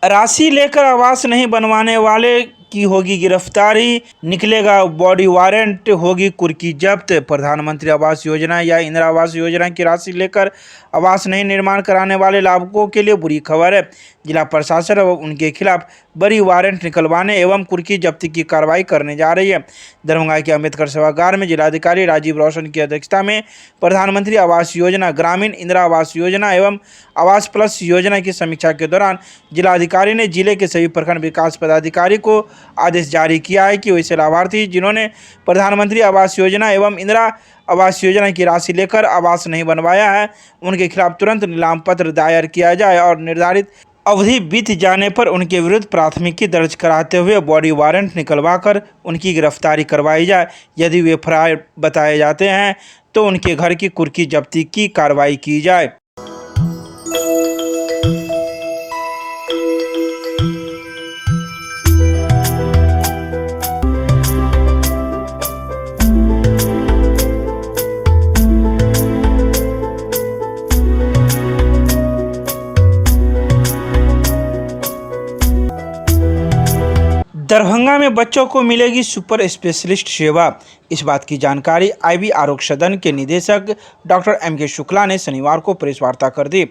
राशि लेकर आवास नहीं बनवाने वाले की होगी गिरफ्तारी, निकलेगा बॉडी वारंट, होगी कुर्की जब्त। प्रधानमंत्री आवास योजना या इंदिरा आवास योजना की राशि लेकर आवास नहीं निर्माण कराने वाले लाभुकों के लिए बुरी खबर है। जिला प्रशासन व उनके खिलाफ बड़ी वारंट निकलवाने एवं कुर्की जब्ती की कार्रवाई करने जा रही है। दरभंगा के अम्बेडकर सभागार में जिलाधिकारी राजीव रोशन की अध्यक्षता में प्रधानमंत्री आवास योजना, ग्रामीण इंदिरा आवास योजना एवं आवास प्लस योजना की समीक्षा के दौरान जिलाधिकारी ने जिले के सभी प्रखंड विकास पदाधिकारी को आदेश जारी किया है कि वैसे लाभार्थी जिन्होंने प्रधानमंत्री आवास योजना एवं इंदिरा आवास योजना की राशि लेकर आवास नहीं बनवाया है, उनके खिलाफ तुरंत नीलाम पत्र दायर किया जाए और निर्धारित अवधि बीत जाने पर उनके विरुद्ध प्राथमिकी दर्ज कराते हुए बॉडी वारंट निकलवाकर उनकी गिरफ्तारी करवाई जाए। यदि वे फरार बताए जाते हैं तो उनके घर की कुर्की जब्ती की कार्रवाई की जाए। दरभंगा में बच्चों को मिलेगी सुपर स्पेशलिस्ट सेवा। इस बात की जानकारी आईबी आरोग्य सदन के निदेशक डॉक्टर एम.के. शुक्ला ने शनिवार को प्रेस वार्ता कर दी।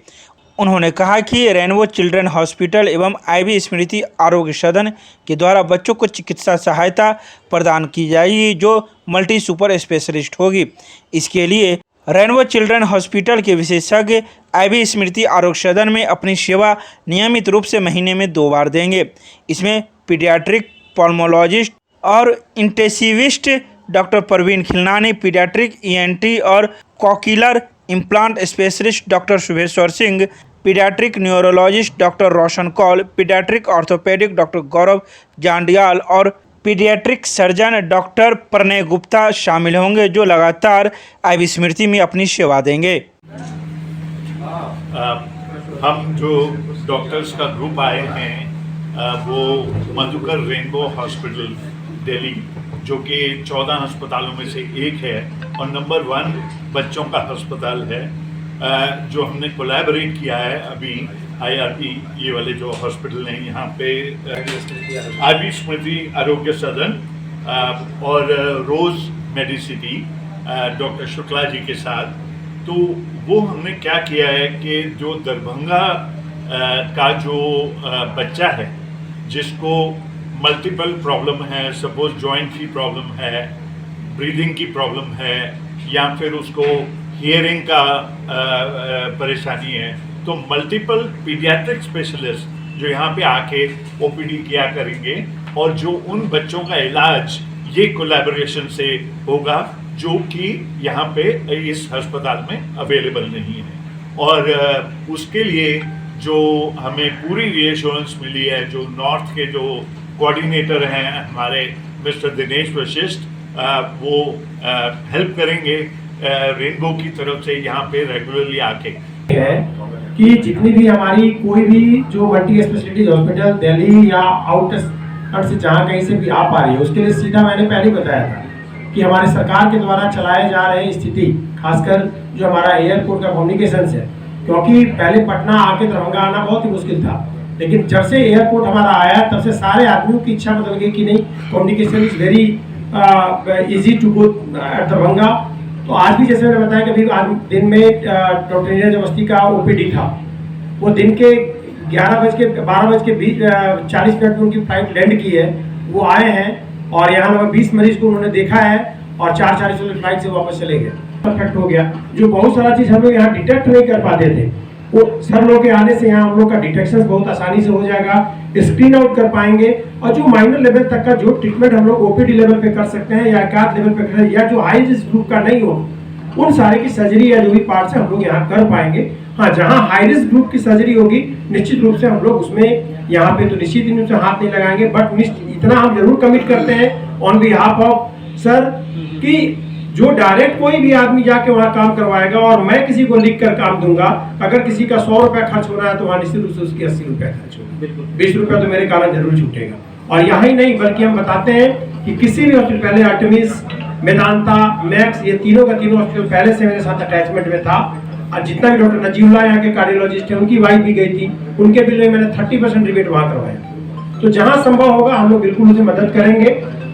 उन्होंने कहा कि रेनबो चिल्ड्रन हॉस्पिटल एवं आईबी स्मृति आरोग्य सदन के द्वारा बच्चों को चिकित्सा सहायता प्रदान की जाएगी जो मल्टी सुपर स्पेशलिस्ट होगी। इसके लिए रेनबो चिल्ड्रन हॉस्पिटल के विशेषज्ञ आईबी स्मृति आरोग्य सदन में अपनी सेवा नियमित रूप से महीने में 2 बार देंगे। इसमें पीडियाट्रिक पल्मोलॉजिस्ट और intensivist doctor Parveen Khilnani, paediatric ENT और cochlear implant specialist doctor Shubheshwar Singh, paediatric neurologist doctor Roshan Kaul, paediatric orthopaedic doctor Gaurav Jandial और paediatric surgeon doctor Pranay Gupta शामिल होंगे जो लगातार आईबी स्मृति में अपनी सेवा देंगे। हम जो डॉक्टर्स का ग्रुप आए हैं वो मधुकर रेनबो हॉस्पिटल दिल्ली, जो कि 14 अस्पतालों में से एक है और नंबर 1 बच्चों का अस्पताल है, जो हमने कोलैबोरेट किया है अभी आईआरपी ये वाले जो हॉस्पिटल हैं यहाँ पे आईबी स्मृति आरोग्य सदन और रोज मेडिसिटी डॉक्टर शुक्ला जी के साथ। तो वो हमने क्या किया है कि जो दरभंगा का जो बच्चा है जिसको मल्टीपल प्रॉब्लम है, सपोज जॉइंट की प्रॉब्लम है, ब्रीदिंग की प्रॉब्लम है या फिर उसको हियरिंग का परेशानी है, तो मल्टीपल पीडियाट्रिक स्पेशलिस्ट जो यहाँ पे आके ओपीडी किया करेंगे और जो उन बच्चों का इलाज ये कोलैबोरेशन से होगा जो कि यहाँ पे इस अस्पताल में अवेलेबल नहीं है। और उसके लिए जो हमें पूरी रीएश्योरेंस मिली है, जो नॉर्थ के जो कोऑर्डिनेटर हैं हमारे मिस्टर दिनेश वशिष्ठ, वो हेल्प करेंगे रेनबो की तरफ से यहाँ पे रेगुलरली आके है कि जितनी भी हमारी कोई भी जो मल्टी स्पेशलिटी हॉस्पिटल दिल्ली या आउटस्कर्ट से जहाँ कहीं से भी आ पा रही है, उसके लिए सीधा मैंने पहले ही बताया था कि हमारे सरकार के द्वारा चलाए जा रहे स्थिति, खासकर जो हमारा एयरपोर्ट का कम्युनिकेशन है, क्योंकि पहले पटना आके दरभंगा आना बहुत ही मुश्किल था, लेकिन जब से एयरपोर्ट हमारा आया तब से सारे आदमियों की इच्छा बदल गई कि नहीं, communication is very easy to go at Darbhanga. तो आज भी जैसे मैंने बताया कि अभी आज दिन में डॉक्टर नीरज अवस्थी का ओपीडी था, वो दिन के 12:40 में उनकी फ्लाइट लैंड की है, वो आए हैं और यहाँ लगभग 20 मरीज को उन्होंने देखा है और 4:40 वाली फ्लाइट से वापस चले गए। परफेक्ट हो गया। जो बहुत सारा चीज़ हम लोग यहाँ डिटेक्ट नहीं कर पाते थे, वो सर लोग के आने से यहाँ हम लोग का डिटेक्शन बहुत आसानी से हो जाएगा, स्क्रीन आउट कर पाएंगे और जो माइनर लेवल तक का जो ट्रीटमेंट हम लोग ओपीडी लेवल पे कर सकते हैं या एकाध लेवल पे कर, या जो हाई रिस्क ग्रुप का नहीं हो, उन सारे की सर्जरी या जो भी पार्ट्स है हम लोग यहाँ कर पाएंगे। हाँ, जहाँ हाई रिस्क ग्रुप की सर्जरी होगी निश्चित रूप से हम लोग उसमें यहाँ पे तो निश्चित रूप से हाथ नहीं लगाएंगे, बट इतना हम जरूर कमिट करते हैं ऑन बिहाफ ऑफ सर कि जो डायरेक्ट कोई भी आदमी जाके वहाँ काम करवाएगा और मैं किसी को लिख कर काम दूंगा, अगर किसी का 100 रुपया खर्च हो रहा है तो वहाँ निश्चित रूप से उसकी 80 रुपया खर्च होगा, 20 रुपया तो मेरे कारण जरूर छूटेगा। और यहाँ ही नहीं बल्कि हम बताते हैं कि किसी भी हॉस्पिटल, पहले आर्टेमिस, मेदांता, मैक्स, ये तीनों का तीनों हॉस्पिटल पहले से मेरे साथ अटैचमेंट में था आज जितना भी डॉक्टर नजीमुल्लाह यहाँ के कार्डियोलॉजिस्ट हैं, उनकी वाइफ भी गई थी, उनके बिल में मैंने 30% रिबेट वहाँ करवाया। तो जहाँ संभव होगा हम लोग बिल्कुल उसे मदद करेंगे।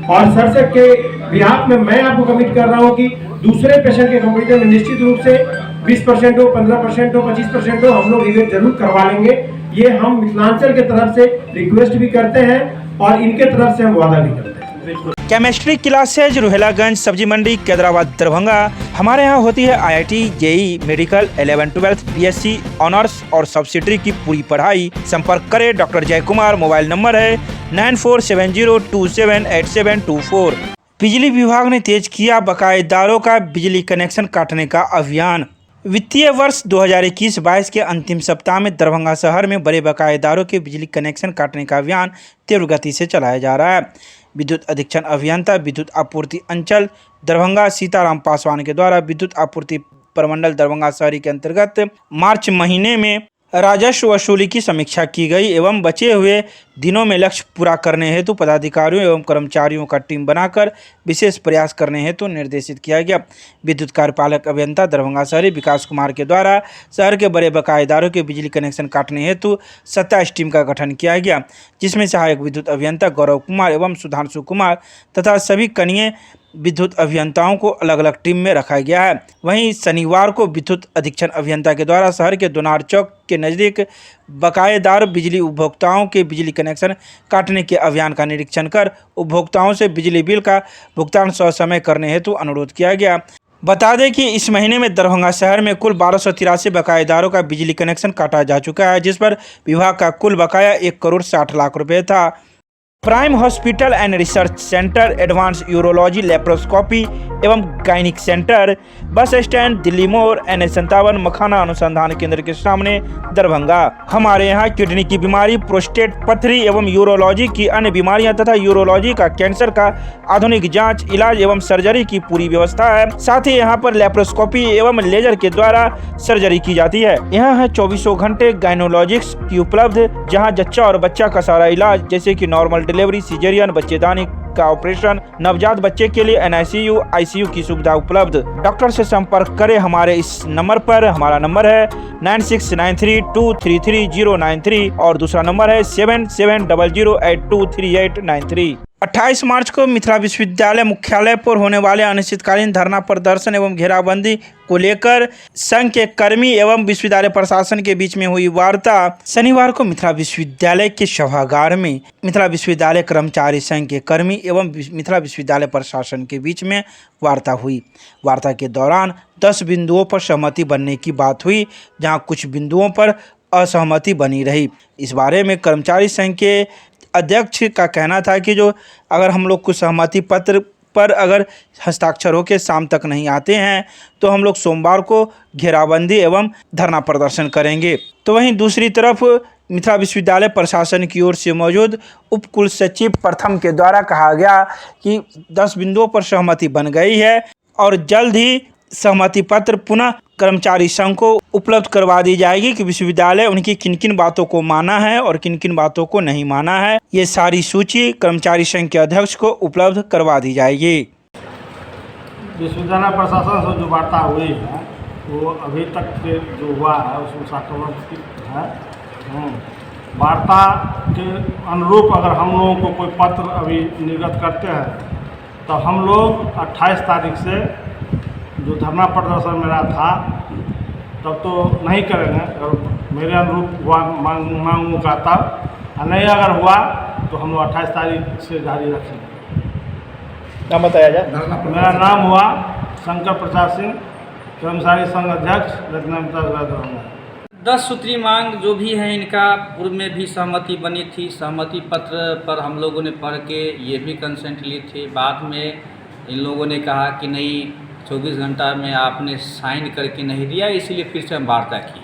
और सर से के बिहाफ में मैं आपको कमिट कर रहा हूँ कि दूसरे पेशेंट के कंपेरिजन में निश्चित रूप से 20% हो, 15% हो, 25% हो, हम लोग रिबेट जरूर करवा लेंगे। ये हम मिथिलांचल के तरफ से रिक्वेस्ट भी करते हैं और इनके तरफ से हम वादा भी करते हैं। बिल्कुल। केमिस्ट्री क्लासेज रुहेलागंज सब्जी मंडी कैदराबाद दरभंगा। हमारे यहाँ होती है IIT, JEE, medical, 11-12, BSc honours और सब्सिडरी की पूरी पढ़ाई। संपर्क करें डॉक्टर जय कुमार। मोबाइल नंबर है 9470278724। बिजली विभाग ने तेज किया बकायेदारों का बिजली कनेक्शन काटने का अभियान। वित्तीय वर्ष 2021-22 के अंतिम सप्ताह में दरभंगा शहर में बड़े बकायेदारों के बिजली कनेक्शन काटने का अभियान तीव्र गति से चलाया जा रहा है। विद्युत अधीक्षण अभियंता विद्युत आपूर्ति अंचल दरभंगा सीताराम पासवान के द्वारा विद्युत आपूर्ति प्रमंडल दरभंगा शहरी के अंतर्गत मार्च महीने में राजस्व वसूली की समीक्षा की गई एवं बचे हुए दिनों में लक्ष्य पूरा करने हेतु पदाधिकारियों एवं कर्मचारियों का टीम बनाकर विशेष प्रयास करने हेतु निर्देशित किया गया। विद्युत कार्यपालक अभियंता दरभंगा शहरी विकास कुमार के द्वारा शहर के बड़े बकायेदारों के बिजली कनेक्शन काटने हेतु 27 टीम का गठन किया गया, जिसमें सहायक विद्युत अभियंता गौरव कुमार एवं सुधांशु कुमार तथा सभी कनीय विद्युत अभियंताओं को अलग अलग टीम में रखा गया है। वहीं शनिवार को विद्युत अधीक्षण अभियंता के द्वारा शहर के दोनार चौक के नज़दीक बकायेदार बिजली उपभोक्ताओं के बिजली कनेक्शन काटने के अभियान का निरीक्षण कर उपभोक्ताओं से बिजली बिल का भुगतान ससमय करने हेतु अनुरोध किया गया। बता दें कि इस महीने में दरभंगा शहर में कुल 1283 बकायेदारों का बिजली कनेक्शन काटा जा चुका है, जिस पर विभाग का कुल बकाया 1,60,00,000 रुपये था। Prime hospital and research centre, advance urology laparoscopy एवं gynaec centre, bus stand Delhi मोड़, NH57 मखाना अनुसंधान केंद्र के सामने दरभंगा। हमारे यहाँ किडनी की बीमारी, प्रोस्टेट, पथरी एवं यूरोलॉजी की अन्य बीमारियां तथा यूरोलॉजी का कैंसर का आधुनिक जांच, इलाज एवं सर्जरी की पूरी व्यवस्था है। साथ ही यहाँ पर लैप्रोस्कोपी एवं लेजर के द्वारा सर्जरी की जाती है। यहाँ है 24 घंटे गायनोलॉजिक्स की उपलब्ध, जहाँ जच्चा और बच्चा का सारा इलाज जैसे कि नॉर्मल डिलीवरी, सिजेरियन, बच्चेदानी का ऑपरेशन, नवजात बच्चे के लिए NICU, ICU की सुविधा उपलब्ध। डॉक्टर से संपर्क करें हमारे इस नंबर पर। हमारा नंबर है 9693233093 और दूसरा नंबर है 7700823893। 28 मार्च को मिथिला विश्वविद्यालय मुख्यालय पर होने वाले अनिश्चितकालीन धरना प्रदर्शन एवं घेराबंदी को लेकर संघ के कर्मी एवं विश्वविद्यालय प्रशासन के बीच में हुई वार्ता। शनिवार को मिथिला विश्वविद्यालय के सभागार में मिथिला विश्वविद्यालय कर्मचारी संघ के कर्मी एवं मिथिला विश्वविद्यालय प्रशासन के बीच में वार्ता हुई। वार्ता के दौरान 10 बिंदुओं पर सहमति बनने की बात हुई, जहां कुछ बिंदुओं पर असहमति बनी रही। इस बारे में कर्मचारी संघ के अध्यक्ष का कहना था कि जो अगर हम लोग कुछ सहमति पत्र पर अगर हस्ताक्षर होकर शाम तक नहीं आते हैं तो हम लोग सोमवार को घेराबंदी एवं धरना प्रदर्शन करेंगे। तो वहीं दूसरी तरफ मिथिला विश्वविद्यालय प्रशासन की ओर से मौजूद उप कुल सचिव प्रथम के द्वारा कहा गया कि 10 बिंदुओं पर सहमति बन गई है और जल्द ही सहमति पत्र पुनः कर्मचारी संघ को उपलब्ध करवा दी जाएगी कि विश्वविद्यालय उनकी किन किन बातों को माना है और किन किन बातों को नहीं माना है। ये सारी सूची कर्मचारी संघ के अध्यक्ष को उपलब्ध करवा दी जाएगी। विश्वविद्यालय प्रशासन से जो वार्ता हुई है वो अभी तक के जो हुआ है उसमें सकारात्मक है। वार्ता के अनुरूप अगर हम लोगों को कोई पत्र अभी निर्गत करते हैं तो हम लोग 28 तारीख से जो धरना प्रदर्शन मेरा था तब तो नहीं करेंगे, अगर मेरे अनुरूप हुआ मांगू का तब, नहीं अगर हुआ तो हम लोग 28 तारीख से जारी रखेंगे। नाम बताया जाए। मेरा नाम हुआ शंकर प्रसाद सिंह, कर्मचारी संघ अध्यक्ष दरभंगा। 10 सूत्री मांग जो भी है इनका पूर्व में भी सहमति बनी थी। सहमति पत्र पर हम लोगों ने पढ़ के ये भी कंसेंट ली थी। बाद में इन लोगों ने कहा कि नहीं 24 घंटा में आपने साइन करके नहीं दिया, इसलिए फिर से हम वार्ता की।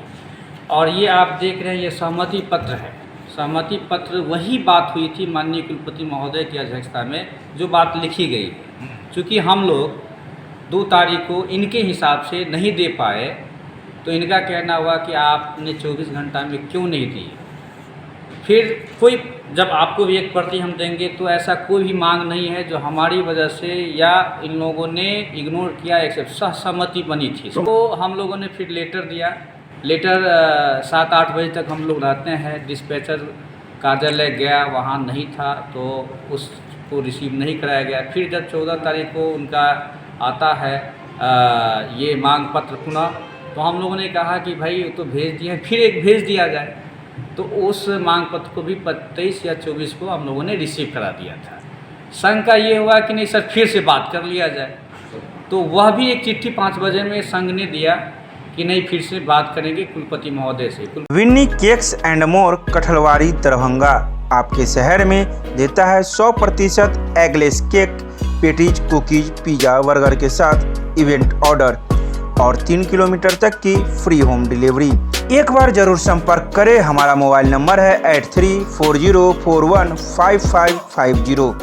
और ये आप देख रहे हैं ये सहमति पत्र है। सहमति पत्र वही बात हुई थी माननीय कुलपति महोदय की अध्यक्षता में जो बात लिखी गई। चूँकि हम लोग 2 तारीख को इनके हिसाब से नहीं दे पाए तो इनका कहना हुआ कि आपने 24 घंटा में क्यों नहीं दी। फिर कोई जब आपको भी एक प्रति हम देंगे, तो ऐसा कोई भी मांग नहीं है जो हमारी वजह से या इन लोगों ने इग्नोर किया, एक्सेप्ट सहमति बनी थी। तो हम लोगों ने फिर लेटर दिया। लेटर 7-8 बजे तक हम लोग रहते हैं, डिस्पैचर कार्यालय गया, वहाँ नहीं था तो उसको रिसीव नहीं कराया गया। फिर जब 14 तारीख को उनका आता है ये मांग पत्र पुनः, तो हम लोगों ने कहा कि भाई तो भेज दिए, फिर एक भेज दिया जाए। तो उस मांग पत्र को भी 23 या 24 को हम लोगों ने रिसीव करा दिया था। संघ का ये हुआ कि नहीं सर फिर से बात कर लिया जाए, तो वह भी एक चिट्ठी 5 बजे में संघ ने दिया कि नहीं फिर से बात करेंगे कुलपति महोदय से। Winni cakes and more Kathalwadi Darbhanga आपके शहर में देता है 100% eggless cake, patties, cookies, pizza, burger के साथ इवेंट ऑर्डर और 3 किलोमीटर तक की फ्री होम डिलीवरी। एक बार जरूर संपर्क करें। हमारा मोबाइल नंबर है 8340415550।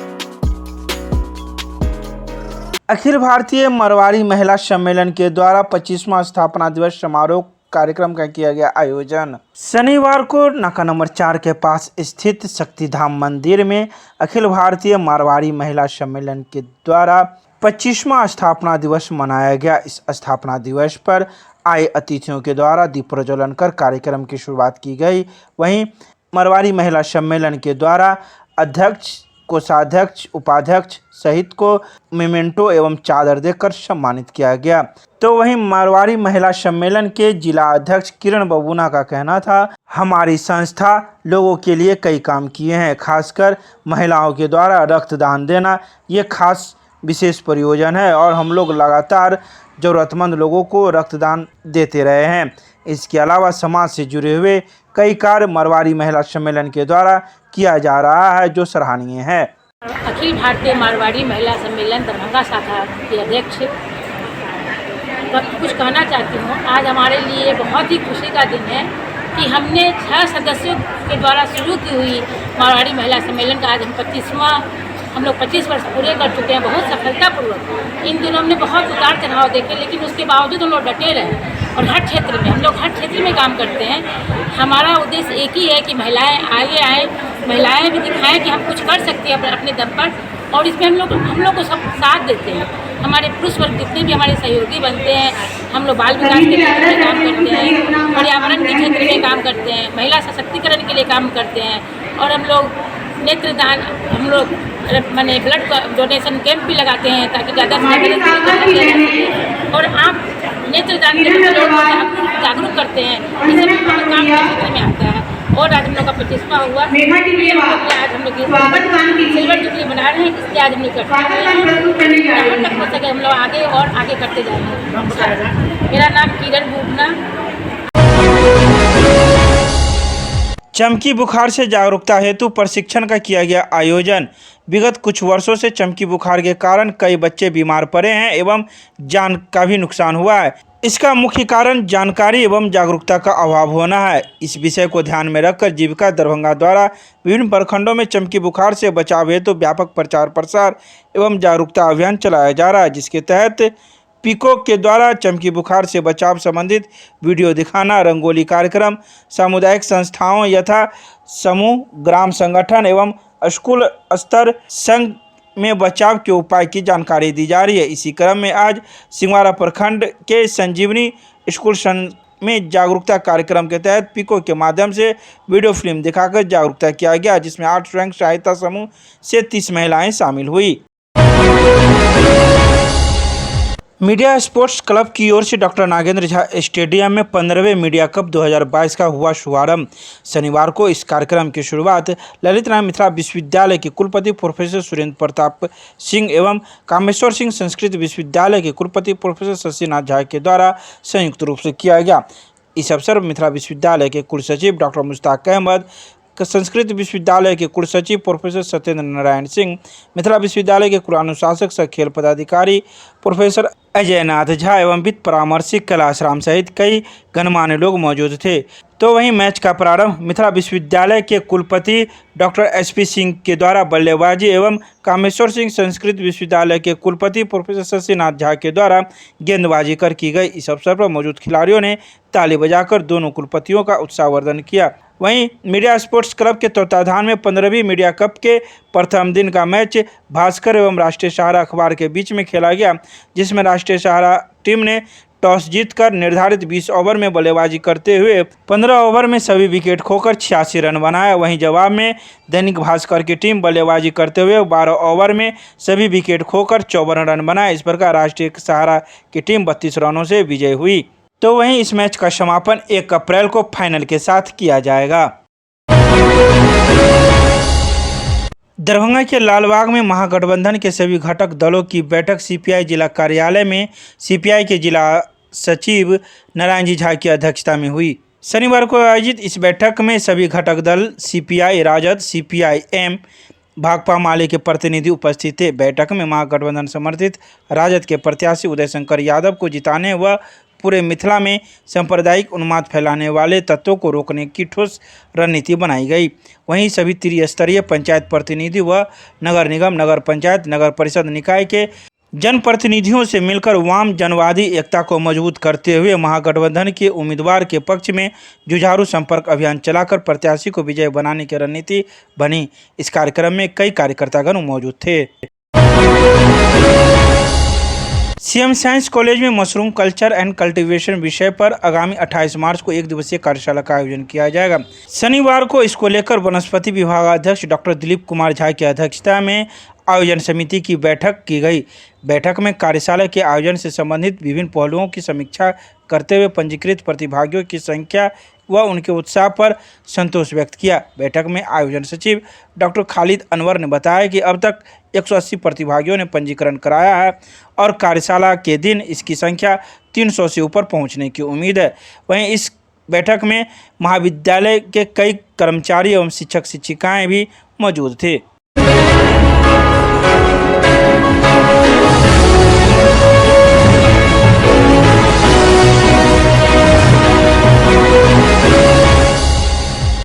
अखिल भारतीय मरवाड़ी महिला सम्मेलन के द्वारा 25वां स्थापना दिवस समारोह कार्यक्रम का किया गया आयोजन। शनिवार को नाका नंबर 4 के पास स्थित शक्तिधाम मंदिर में अखिल भारतीय मारवाड़ी महिला सम्मेलन के द्वारा 25वां स्थापना दिवस मनाया गया। इस स्थापना दिवस पर आए अतिथियों के द्वारा दीप प्रज्वलन कर कार्यक्रम की शुरुआत की गई। वहीं मरवाड़ी महिला सम्मेलन के द्वारा अध्यक्ष, कोषाध्यक्ष, उपाध्यक्ष सहित को मेमेंटो एवं चादर देकर सम्मानित किया गया। तो वहीं मारवाड़ी महिला सम्मेलन के जिला अध्यक्ष किरण बबूना का कहना था, हमारी संस्था लोगों के लिए कई काम किए हैं, खासकर महिलाओं के द्वारा रक्तदान देना ये खास विशेष प्रयोजन है और हम लोग लगातार ज़रूरतमंद लोगों को रक्तदान देते रहे हैं। इसके अलावा समाज से जुड़े हुए कई कार्य मरवाड़ी महिला सम्मेलन के द्वारा किया जा रहा है जो सराहनीय है। अखिल भारतीय मारवाड़ी महिला सम्मेलन दरभंगा शाखा के अध्यक्ष कुछ कहना चाहती हूँ। आज हमारे लिए बहुत ही खुशी का दिन है कि हमने 6 सदस्यों के द्वारा शुरू की हुई मारवाड़ी महिला सम्मेलन का आज हम लोग 25 वर्ष पूरे कर चुके हैं, बहुत सफलतापूर्वक। इन दिनों हमने बहुत उतार चढ़ाव देखे, लेकिन उसके बावजूद हम लोग डटे रहे और हर क्षेत्र में हम लोग हर क्षेत्र में काम करते हैं। हमारा उद्देश्य एक ही है कि महिलाएं आगे आएँ, महिलाएं भी दिखाएं कि हम कुछ कर सकते हैं अपने दम पर, और इसमें हम लोग को सब साथ देते हैं। हमारे पुरुष वर्ग जितने भी हमारे सहयोगी बनते हैं, हम लोग बाल विकास के क्षेत्र में काम करते हैं, पर्यावरण के क्षेत्र में काम करते हैं, महिला सशक्तिकरण के लिए काम करते हैं, और हम लोग नेत्रदान, हम लोग मैंने ब्लड डोनेशन कैंप भी लगाते हैं ताकि ज़्यादा से और आप नेत्रदान के लिए लोग जागरूक करते हैं। इसे भी काम के क्षेत्र में आता है। और आज हम लोग का 25वां हुआ, आज हम लोग सिल्वर जुबली बना रहे हैं, इसलिए आज हम लोग करते हैं हो सके हम लोग आगे और आगे करते जाएंगे। मेरा नाम किरण बूबना। चमकी बुखार से जागरूकता हेतु प्रशिक्षण का किया गया आयोजन। विगत कुछ वर्षों से चमकी बुखार के कारण कई बच्चे बीमार पड़े हैं एवं जान का भी नुकसान हुआ है। इसका मुख्य कारण जानकारी एवं जागरूकता का अभाव होना है। इस विषय को ध्यान में रखकर जीविका दरभंगा द्वारा विभिन्न प्रखंडों में चमकी बुखार से बचाव हेतु व्यापक प्रचार प्रसार एवं जागरूकता अभियान चलाया जा रहा है, जिसके तहत पीकॉक के द्वारा चमकी बुखार से बचाव संबंधित वीडियो दिखाना, रंगोली कार्यक्रम, सामुदायिक संस्थाओं यथा समूह, ग्राम संगठन एवं स्कूल स्तर संघ में बचाव के उपाय की जानकारी दी जा रही है। इसी क्रम में आज सिंगवाड़ा प्रखंड के संजीवनी स्कूल में जागरूकता कार्यक्रम के तहत पीकॉक के माध्यम से वीडियो फिल्म दिखाकर जागरूकता किया गया, जिसमें 8 स्वयं सहायता समूह से 30 महिलाएं शामिल हुई। मीडिया स्पोर्ट्स क्लब की ओर से डॉक्टर नागेंद्र झा स्टेडियम में 15वें मीडिया कप 2022 का हुआ शुभारंभ। शनिवार को इस कार्यक्रम की शुरुआत ललित नारायण मिथिला विश्वविद्यालय के कुलपति प्रोफेसर सुरेंद्र प्रताप सिंह एवं कामेश्वर सिंह संस्कृत विश्वविद्यालय के कुलपति प्रोफेसर शशिनाथ झा के द्वारा संयुक्त रूप से किया गया। इस अवसर पर मिथिला विश्वविद्यालय के कुलसचिव डॉक्टर मुश्ताक अहमद, संस्कृत विश्वविद्यालय के कुलसचिव प्रोफेसर सत्येंद्र नारायण सिंह, मिथिला विश्वविद्यालय के कुलानुशासक सह खेल पदाधिकारी प्रोफेसर अजय नाथ झा एवं वित्त परामर्शक कैलाश राम सहित कई गणमान्य लोग मौजूद थे। तो वहीं मैच का प्रारंभ मिथिला विश्वविद्यालय के कुलपति डॉक्टर एसपी सिंह के द्वारा बल्लेबाजी एवं कामेश्वर सिंह संस्कृत विश्वविद्यालय के कुलपति प्रोफेसर शशिनाथ झा के द्वारा गेंदबाजी कर की गई। इस अवसर पर मौजूद खिलाड़ियों ने ताली बजाकर दोनों कुलपतियों का उत्साहवर्धन किया। वहीं मीडिया स्पोर्ट्स क्लब के तत्वाधान में 15वीं मीडिया कप के प्रथम दिन का मैच भास्कर एवं राष्ट्रीय सहारा अखबार के बीच में खेला गया, जिसमें राष्ट्रीय सहारा टीम ने टॉस जीतकर निर्धारित 20 ओवर में बल्लेबाजी करते हुए 15 ओवर में सभी विकेट खोकर 86 रन बनाया। वहीं जवाब में दैनिक भास्कर की टीम बल्लेबाजी करते हुए 12 ओवर में सभी विकेट खोकर 54 रन बनाए। इस प्रकार राष्ट्रीय सहारा की टीम 32 रनों से विजयी हुई। तो वहीं इस मैच का समापन 1 अप्रैल को फाइनल के साथ किया जाएगा। दरभंगा के लालबाग में महागठबंधन के सभी घटक दलों की बैठक सीपीआई जिला कार्यालय में सीपीआई के जिला सचिव नारायण जी झा की अध्यक्षता में हुई। शनिवार को आयोजित इस बैठक में सभी घटक दल सीपीआई, राजद, सीपीआई-एम, भाकपा माले के प्रतिनिधि उपस्थित थे। बैठक में महागठबंधन समर्थित राजद के प्रत्याशी उदय शंकर यादव को जिताने व पूरे मिथिला में सांप्रदायिक उन्माद फैलाने वाले तत्वों को रोकने की ठोस रणनीति बनाई गई। वहीं सभी त्रिस्तरीय पंचायत प्रतिनिधि व नगर निगम, नगर पंचायत, नगर परिषद निकाय के जनप्रतिनिधियों से मिलकर वाम जनवादी एकता को मजबूत करते हुए महागठबंधन के उम्मीदवार के पक्ष में जुझारू संपर्क अभियान चलाकर प्रत्याशी को विजय बनाने की रणनीति बनी। इस कार्यक्रम में कई कार्यकर्तागण मौजूद थे। सीएम साइंस कॉलेज में मशरूम कल्चर एंड कल्टीवेशन विषय पर आगामी 28 मार्च को 1 दिवसीय कार्यशाला का आयोजन किया जाएगा। शनिवार को इसको लेकर वनस्पति विभागाध्यक्ष डॉक्टर दिलीप कुमार झा की अध्यक्षता में आयोजन समिति की बैठक की गई। बैठक में कार्यशाला के आयोजन से संबंधित विभिन्न पहलुओं की समीक्षा करते हुए पंजीकृत प्रतिभागियों की संख्या व उनके उत्साह पर संतोष व्यक्त किया। बैठक में आयोजन सचिव डॉक्टर खालिद अनवर ने बताया कि अब तक 180 प्रतिभागियों ने पंजीकरण कराया है और कार्यशाला के दिन इसकी संख्या 300 से ऊपर पहुंचने की उम्मीद है। वहीं इस बैठक में महाविद्यालय के कई कर्मचारी एवं शिक्षक शिक्षिकाएं भी मौजूद थे।